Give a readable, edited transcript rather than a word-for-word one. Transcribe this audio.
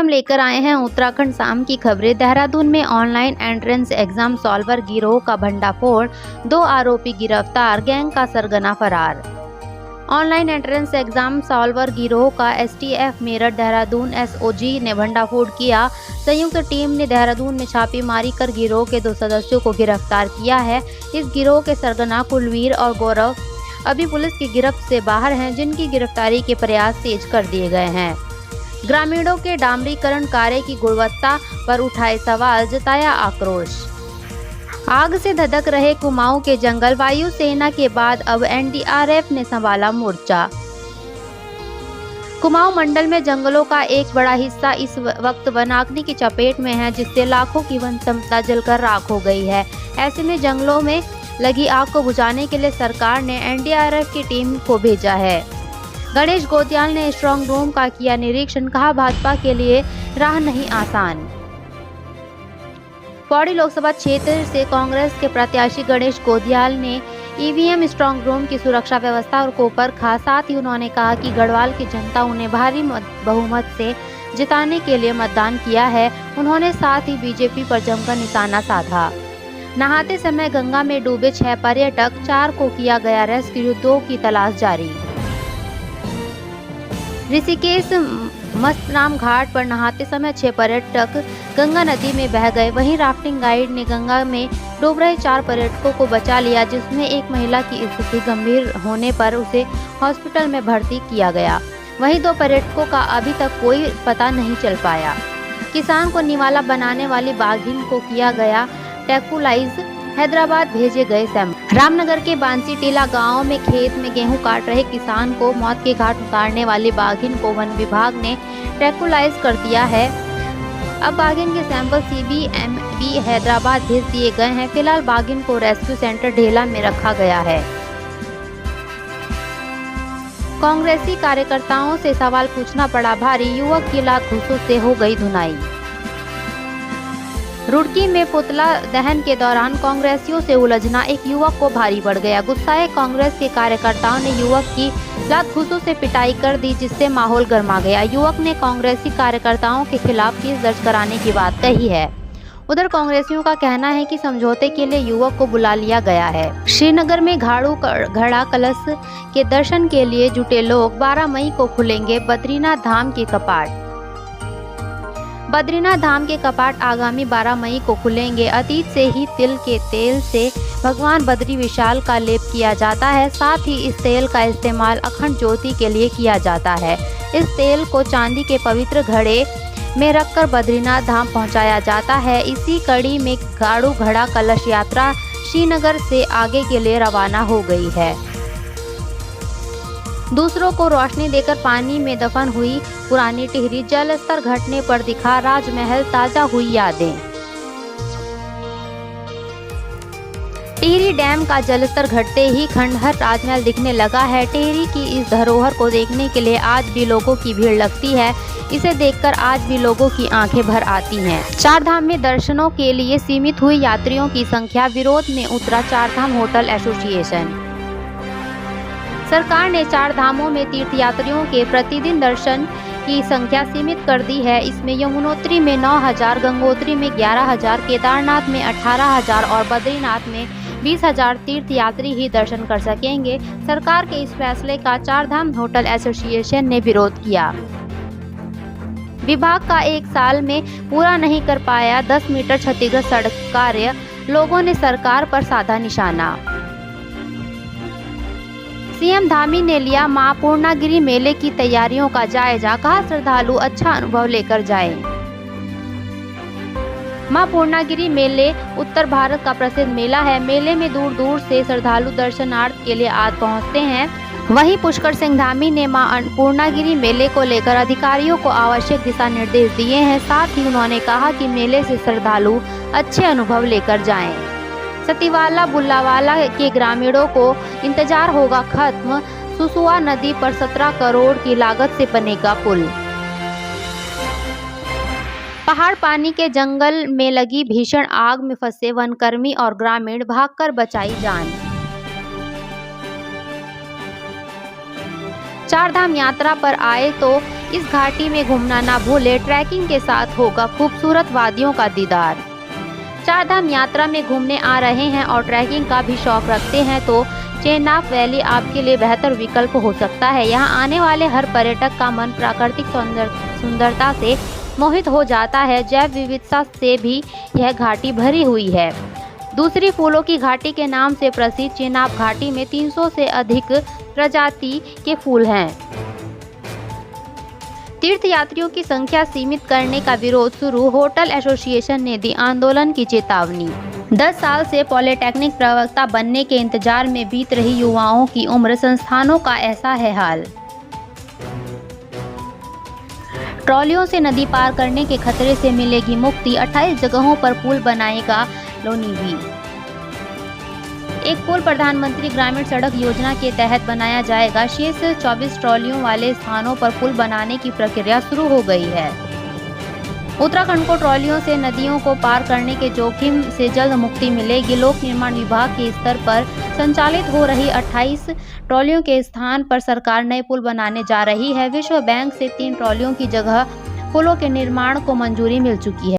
हम लेकर आए हैं उत्तराखंड शाम की खबरें। देहरादून में ऑनलाइन एंट्रेंस एग्जाम सॉल्वर गिरोह का भंडाफोड़, 2 आरोपी गिरफ्तार, गैंग का सरगना फरार। ऑनलाइन एंट्रेंस एग्जाम सॉल्वर गिरोह का एसटीएफ मेरठ देहरादून एसओजी ने भंडाफोड़ किया। संयुक्त टीम ने देहरादून में छापेमारी कर गिरोह के 2 सदस्यों को गिरफ्तार किया है। इस गिरोह के सरगना कुलवीर और गौरव अभी पुलिस की गिरफ्त से बाहर हैं, जिनकी गिरफ्तारी के प्रयास तेज कर दिए गए हैं। ग्रामीणों के डामरीकरण कार्य की गुणवत्ता पर उठाए सवाल, जताया आक्रोश। आग से धधक रहे कुमाऊं के जंगल, वायुसेना के बाद अब एनडीआरएफ ने संभाला मोर्चा। कुमाऊं मंडल में जंगलों का एक बड़ा हिस्सा इस वक्त वनाग्नि की चपेट में है, जिससे लाखों की वन संपदा जलकर राख हो गई है। ऐसे में जंगलों में लगी आग को बुझाने के लिए सरकार ने एनडीआरएफ की टीम को भेजा है। गणेश गोदियाल ने स्ट्रांग रूम का किया निरीक्षण, कहा भाजपा के लिए राह नहीं आसान। पौड़ी लोकसभा क्षेत्र से कांग्रेस के प्रत्याशी गणेश गोदियाल ने ईवीएम स्ट्रांग रूम की सुरक्षा व्यवस्था को परखा। साथ ही उन्होंने कहा कि गढ़वाल की जनता उन्हें भारी बहुमत से जिताने के लिए मतदान किया है। उन्होंने साथ ही बीजेपी पर जमकर निशाना साधा। नहाते समय गंगा में डूबे 6 पर्यटक, 4 को किया गया रेस्क्यू, 2 की तलाश जारी। ऋषिकेश मस्तराम घाट पर नहाते समय 6 पर्यटक गंगा नदी में बह गए। वहीं राफ्टिंग गाइड ने गंगा में डूब रहे 4 पर्यटकों को बचा लिया, जिसमें एक महिला की स्थिति गंभीर होने पर उसे हॉस्पिटल में भर्ती किया गया। वहीं 2 पर्यटकों का अभी तक कोई पता नहीं चल पाया। किसान को निवाला बनाने वाली बाघिन को किया गया ट्रैंकुलाइज, हैदराबाद भेजे गए सैंपल। रामनगर के बांसी टीला गांव में खेत में गेहूं काट रहे किसान को मौत के घाट उतारने वाली बाघिन को वन विभाग ने ट्रैंकुलाइज कर दिया है। अब बाघिन के सैंपल सीबीएमबी हैदराबाद भेज दिए गए हैं। फिलहाल बाघिन को रेस्क्यू सेंटर ढेला में रखा गया है। कांग्रेसी कार्यकर्ताओं से सवाल पूछना पड़ा भारी, युवक की लात घूंसों से हो गई धुनाई। रुड़की में पुतला दहन के दौरान कांग्रेसियों से उलझना एक युवक को भारी पड़ गया। गुस्साए कांग्रेस के कार्यकर्ताओं ने युवक की लात घूंसों से पिटाई कर दी, जिससे माहौल गर्मा गया। युवक ने कांग्रेसी कार्यकर्ताओं के खिलाफ केस दर्ज कराने की बात कही है। उधर कांग्रेसियों का कहना है कि समझौते के लिए युवक को बुला लिया गया है। श्रीनगर में घाड़ू घड़ा कलश के दर्शन के लिए जुटे लोग, 12 मई को खुलेंगे बद्रीनाथ धाम के कपाट। बद्रीनाथ धाम के कपाट आगामी 12 मई को खुलेंगे। अतीत से ही तिल के तेल से भगवान बद्री विशाल का लेप किया जाता है। साथ ही इस तेल का इस्तेमाल अखंड ज्योति के लिए किया जाता है। इस तेल को चांदी के पवित्र घड़े में रखकर बद्रीनाथ धाम पहुंचाया जाता है। इसी कड़ी में घाड़ू घड़ा कलश यात्रा श्रीनगर से आगे के लिए रवाना हो गई है। दूसरों को रोशनी देकर पानी में दफन हुई पुरानी टिहरी, जल स्तर घटने पर दिखा राजमहल, ताजा हुई यादें। टिहरी डैम का जलस्तर घटते ही खंडहर राजमहल दिखने लगा है। टिहरी की इस धरोहर को देखने के लिए आज भी लोगों की भीड़ लगती है। इसे देखकर आज भी लोगों की आंखें भर आती हैं। 4 धाम में दर्शनों के लिए सीमित हुई यात्रियों की संख्या, विरोध में उतरा 4 धाम होटल एसोसिएशन। सरकार ने 4 धामों में तीर्थयात्रियों के प्रतिदिन दर्शन की संख्या सीमित कर दी है। इसमें यमुनोत्री में 9,000, गंगोत्री में 11,000, केदारनाथ में 18,000 और बद्रीनाथ में 20,000 तीर्थयात्री ही दर्शन कर सकेंगे। सरकार के इस फैसले का 4 धाम होटल एसोसिएशन ने विरोध किया। विभाग का 1 साल में पूरा नहीं कर पाया 10 मीटर क्षतिग्रस्त सड़क कार्य, लोगों ने सरकार पर साधा निशाना। सीएम धामी ने लिया मां पूर्णागिरि मेले की तैयारियों का जायजा, कहा श्रद्धालु अच्छा अनुभव लेकर जाएं। मां पूर्णागिरि मेले उत्तर भारत का प्रसिद्ध मेला है। मेले में दूर दूर से श्रद्धालु दर्शनार्थ के लिए आज पहुंचते हैं। वहीं पुष्कर सिंह धामी ने मां पूर्णागिरि मेले को लेकर अधिकारियों को आवश्यक दिशा निर्देश दिए हैं। साथ ही उन्होंने कहा कि मेले से श्रद्धालु अच्छे अनुभव लेकर जाएं। सतीवाला बुल्लावाला के ग्रामीणों को इंतजार होगा खत्म, सुसुआ नदी पर 17 करोड़ की लागत से बनेगा पुल। पहाड़ पानी के जंगल में लगी भीषण आग में फंसे वनकर्मी और ग्रामीण, भागकर बचाई जान। चारधाम यात्रा पर आए तो इस घाटी में घूमना ना भूले, ट्रैकिंग के साथ होगा खूबसूरत वादियों का दीदार। चारधाम यात्रा में घूमने आ रहे हैं और ट्रैकिंग का भी शौक रखते हैं तो चेनाब वैली आपके लिए बेहतर विकल्प हो सकता है। यहाँ आने वाले हर पर्यटक का मन प्राकृतिक सुंदरता से मोहित हो जाता है। जैव विविधता से भी यह घाटी भरी हुई है। दूसरी फूलों की घाटी के नाम से प्रसिद्ध चेनाब घाटी में 300 से अधिक प्रजाति के फूल हैं। तीर्थयात्रियों की संख्या सीमित करने का विरोध शुरू, होटल एसोसिएशन ने दी आंदोलन की चेतावनी। 10 साल से पॉलिटेक्निक प्रवक्ता बनने के इंतजार में बीत रही युवाओं की उम्र, संस्थानों का ऐसा है हाल। ट्रॉलियों से नदी पार करने के खतरे से मिलेगी मुक्ति, 28 जगहों पर पुल बनाएगा लोनीवी। एक पुल प्रधानमंत्री ग्रामीण सड़क योजना के तहत बनाया जाएगा। शेष 24 ट्रॉलियों वाले स्थानों पर पुल बनाने की प्रक्रिया शुरू हो गई है। उत्तराखंड को ट्रॉलियों से नदियों को पार करने के जोखिम से जल्द मुक्ति मिलेगी। लोक निर्माण विभाग के स्तर पर संचालित हो रही 28 ट्रॉलियों के स्थान पर सरकार नए पुल बनाने जा रही है। विश्व बैंक से 3 ट्रॉलियों की जगह पुलों के निर्माण को मंजूरी मिल चुकी है।